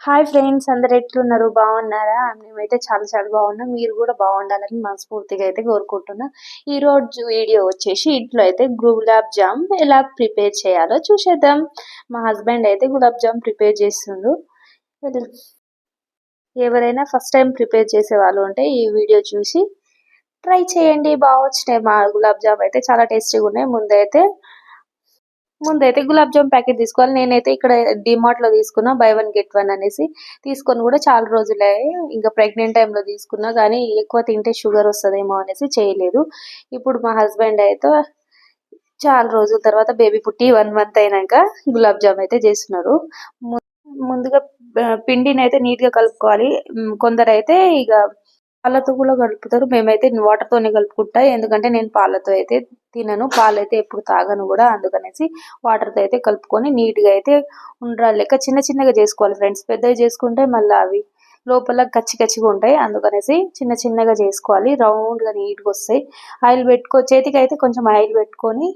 Hi friends, అందరు ఎట్లున్నారు? బాగున్నారా? మేమైతే చాలా చాలా బాగున్నాం. మీరు కూడా బాగుండాలని మనస్ఫూర్తిగా అయితే కోరుకుంటున్నా. ఈ రోజు వీడియో వచ్చేసి ఇంట్లో అయితే గులాబ్ జామ్ ఎలా ప్రిపేర్ చేయాలో చూసేద్దాం. మా హస్బెండ్ అయితే గులాబ్ జామ్ ప్రిపేర్ చేస్తుండు. ఎవరైనా ఫస్ట్ టైం ప్రిపేర్ చేసే వాళ్ళు ఉంటే ఈ వీడియో చూసి ట్రై చేయండి. బాగా వచ్చినాయి. మా గులాబ్ జామ్ అయితే చాలా టేస్టీగా ఉన్నాయి. ముందైతే గులాబ్ జామ్ ప్యాకెట్ తీసుకోవాలి. నేనైతే ఇక్కడ డిమార్ట్ లో తీసుకున్నా, బై వన్ గెట్ వన్ అనేసి. తీసుకొని కూడా చాలా రోజులే. ఇంకా ప్రెగ్నెంట్ టైంలో తీసుకున్నా, కానీ ఎక్కువ తింటే షుగర్ వస్తుందేమో అనేసి చేయలేదు. ఇప్పుడు మా హస్బెండ్ అయితే చాలా రోజుల తర్వాత బేబీ పుట్టి 1 మంత్ అయినాక గులాబ్ జామ్ అయితే చేస్తున్నారు. ముందుగా పిండిని అయితే నీట్ గా కలుపుకోవాలి. కొందరైతే ఇక పాలతో కూడా కలుపుతారు. మేమైతే వాటర్ తోనే కలుపుకుంటా, ఎందుకంటే నేను పాలతో అయితే తినను. పాలైతే ఎప్పుడు తాగను కూడా, అందుకనేసి వాటర్ తో అయితే కలుపుకొని నీట్ గా అయితే ఉండ్రాలు లెక్క చిన్న చిన్నగా చేసుకోవాలి ఫ్రెండ్స్. పెద్దవి చేసుకుంటే మళ్ళీ అవి లోపల కచ్చి కచ్చిగా ఉంటాయి. అందుకనేసి చిన్న చిన్నగా చేసుకోవాలి. రౌండ్ గా నీట్ గా వస్తాయి. చేతికి అయితే కొంచెం ఆయిల్ పెట్టుకొని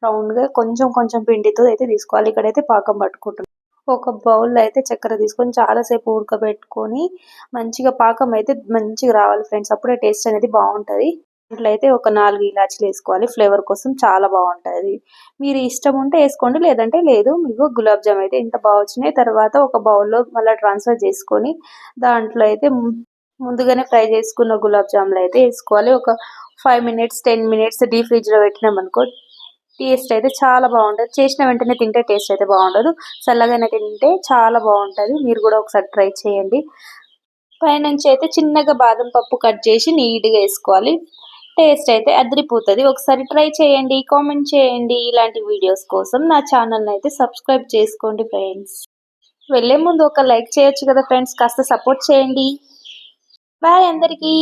రౌండ్ గా కొంచెం కొంచెం పిండితో అయితే తీసుకోవాలి. ఇక్కడైతే పాకం పట్టుకుంటున్నాం. ఒక బౌల్లో అయితే చక్కెర తీసుకొని చాలాసేపు ఉడకబెట్టుకొని మంచిగా పాకం అయితే మంచిగా రావాలి ఫ్రెండ్స్. అప్పుడే టేస్ట్ అనేది బాగుంటది. దాంట్లో అయితే ఒక 4 ఇలాచీలు వేసుకోవాలి. ఫ్లేవర్ కోసం చాలా బాగుంటది. మీరు ఇష్టం ఉంటే వేసుకోండి, లేదంటే లేదు. మీకు గులాబ్ జామ్ అయితే ఇంత బాగా వచ్చినాయి. తర్వాత ఒక బౌల్లో మళ్ళీ ట్రాన్స్ఫర్ చేసుకొని దాంట్లో అయితే ముందుగానే ఫ్రై చేసుకున్న గులాబ్ జాములు అయితే వేసుకోవాలి. ఒక 5 మినిట్స్ 10 మినిట్స్ డీప్ ఫ్రిడ్జ్ లో పెట్టినాం అనుకో, టేస్ట్ అయితే చాలా బాగుంటుంది. చేసిన వెంటనే తింటే టేస్ట్ అయితే బాగుండదు. చల్లగానే తింటే చాలా బాగుంటుంది. మీరు కూడా ఒకసారి ట్రై చేయండి. పైనుంచి అయితే చిన్నగా బాదం పప్పు కట్ చేసి నీట్గా వేసుకోవాలి. టేస్ట్ అయితే అదిరిపోతుంది. ఒకసారి ట్రై చేయండి, కామెంట్ చేయండి. ఇలాంటి వీడియోస్ కోసం నా ఛానల్ని అయితే సబ్స్క్రైబ్ చేసుకోండి ఫ్రెండ్స్. వెళ్ళే ముందు ఒక లైక్ చేయొచ్చు కదా ఫ్రెండ్స్, కాస్త సపోర్ట్ చేయండి. బాయ్ అందరికీ.